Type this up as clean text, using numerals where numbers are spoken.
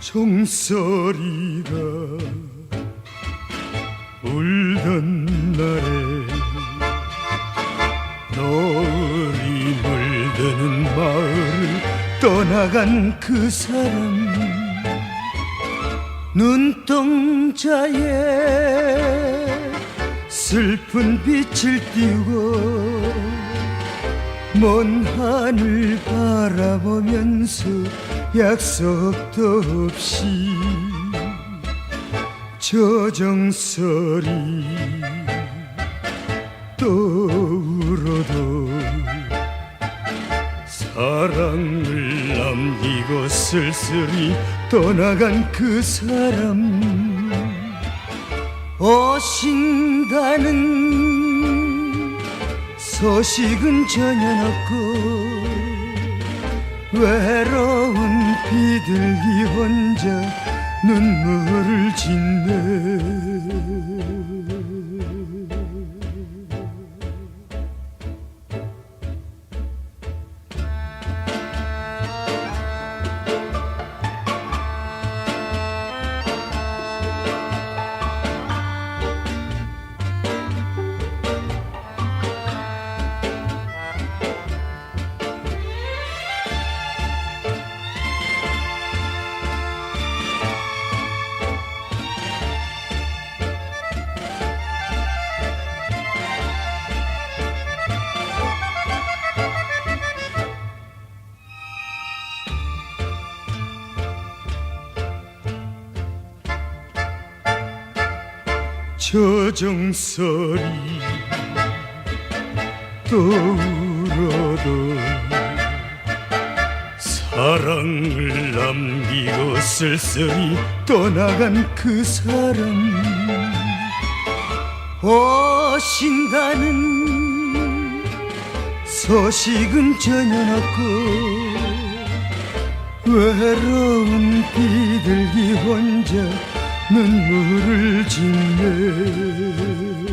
종소리가 울던 날에 노을이 물드는 마을을 떠나간 그 사람, 눈동자에 슬픈 빛을 띄우고 먼 하늘 바라보면서 약속도 없이 저정설이 떠오르도 사랑을 남기고 쓸쓸히 떠나간 그 사람, 오신다는 소식은 전혀 없고 외로운 비둘기 혼자 눈물을 짓네. 저정설이 떠오르도 사랑을 남기고 쓸쓸히 떠나간 그 사람, 오신다는 소식은 전혀 없고 외로운 비둘기 혼자 눈물을 짓네.